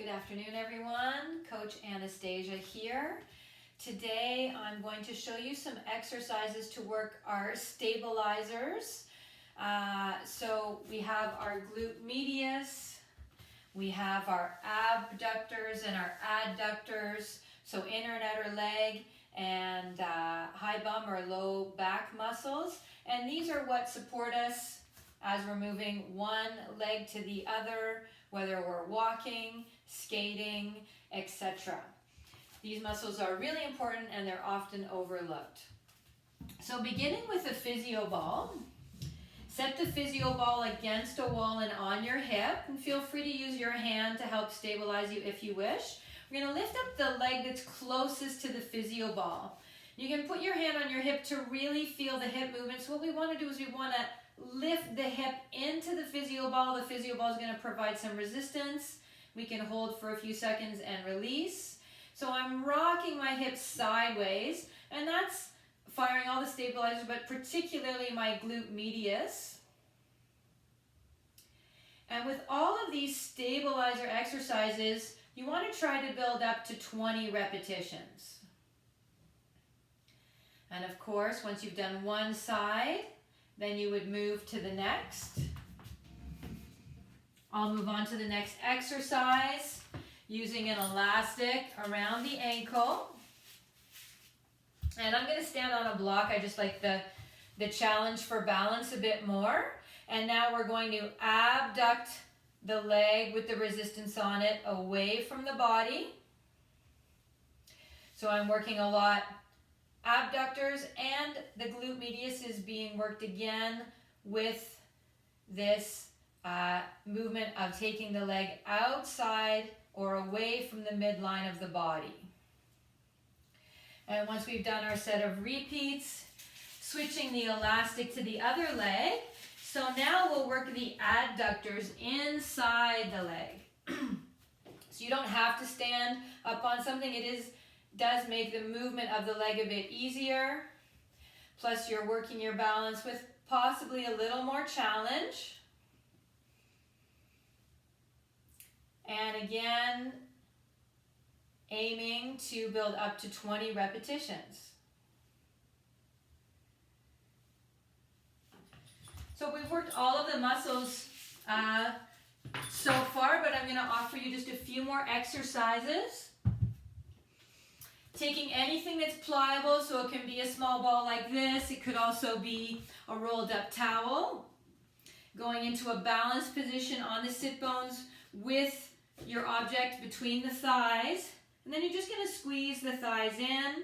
Good afternoon, everyone. Coach Anastasia here. Today I'm going to show you some exercises to work our stabilizers. So we have our glute medius, we have our abductors and our adductors, so inner and outer leg and high bum or low back muscles. And these are what support us as we're moving one leg to the other, whether we're walking, skating, etc. These muscles are really important and they're often overlooked. So beginning with the physio ball, set the physio ball against a wall and on your hip, and feel free to use your hand to help stabilize you if you wish. We're going to lift up the leg that's closest to the physio ball. You can put your hand on your hip to really feel the hip movement. So what we want to do is we want to lift the hip into the physio ball. The physio ball is going to provide some resistance. We can hold for a few seconds and release. So I'm rocking my hips sideways, and that's firing all the stabilizers, but particularly my glute medius. And with all of these stabilizer exercises, you want to try to build up to 20 repetitions. And of course, once you've done one side, then you would move to the next. I'll move on to the next exercise using an elastic around the ankle. And I'm going to stand on a block. I just like the challenge for balance a bit more. And now we're going to abduct the leg with the resistance on it away from the body. So I'm working a lot abductors, and the glute medius is being worked again with this movement of taking the leg outside or away from the midline of the body. And once we've done our set of repeats, switching the elastic to the other leg. So now we'll work the adductors inside the leg. So you don't have to stand up on something. Does make the movement of the leg a bit easier. Plus you're working your balance with possibly a little more challenge. And again, aiming to build up to 20 repetitions. So we've worked all of the muscles so far, but I'm going to offer you just a few more exercises. Taking anything that's pliable, so it can be a small ball like this. It could also be a rolled up towel. Going into a balanced position on the sit bones with your object between the thighs. And then you're just going to squeeze the thighs in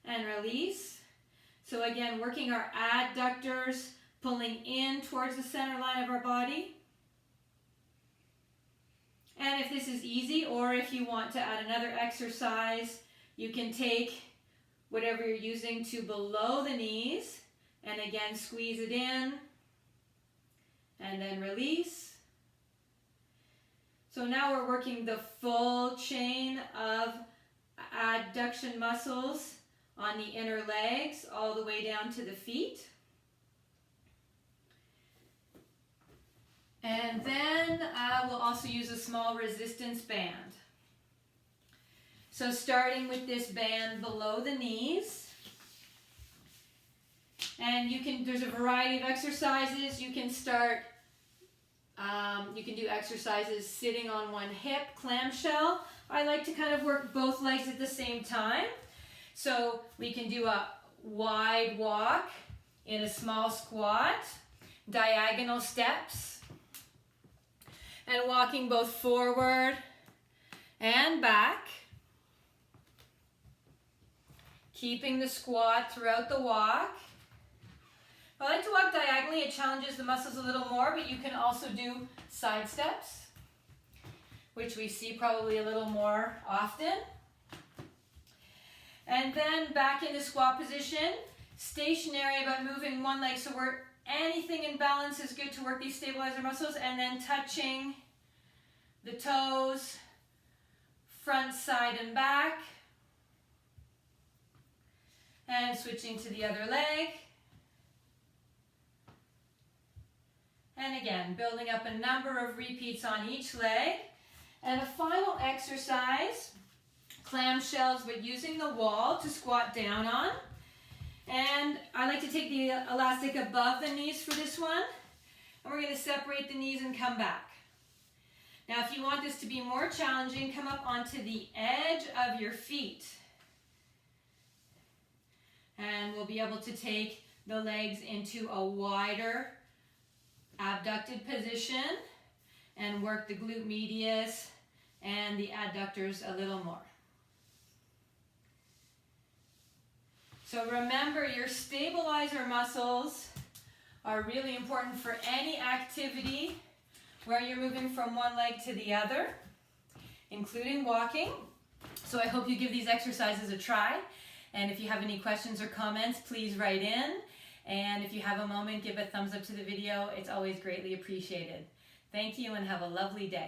and release. So again, working our adductors, pulling in towards the center line of our body. And if this is easy, or if you want to add another exercise, you can take whatever you're using to below the knees and again squeeze it in and then release. So now we're working the full chain of adduction muscles on the inner legs all the way down to the feet. And then we'll also use a small resistance band. So starting with this band below the knees, and there's a variety of exercises. You can start, you can do exercises sitting on one hip, clamshell. I like to kind of work both legs at the same time. So we can do a wide walk in a small squat, diagonal steps, and walking both forward and back. Keeping the squat throughout the walk. I like to walk diagonally. It challenges the muscles a little more, but you can also do side steps, which we see probably a little more often. And then back into squat position, stationary but moving one leg. So anything in balance is good to work these stabilizer muscles, and then touching the toes, front, side, and back. And switching to the other leg. And again, building up a number of repeats on each leg. And a final exercise exercise, clamshells, but using the wall to squat down on. And I like to take the elastic above the knees for this one. And we're going to separate the knees and come back. Now, if you want this to be more challenging, come up onto the edge of your feet. And we'll be able to take the legs into a wider abducted position and work the glute medius and the adductors a little more. So remember, your stabilizer muscles are really important for any activity where you're moving from one leg to the other, including walking. So I hope you give these exercises a try. And if you have any questions or comments, please write in. And if you have a moment, give a thumbs up to the video. It's always greatly appreciated. Thank you and have a lovely day.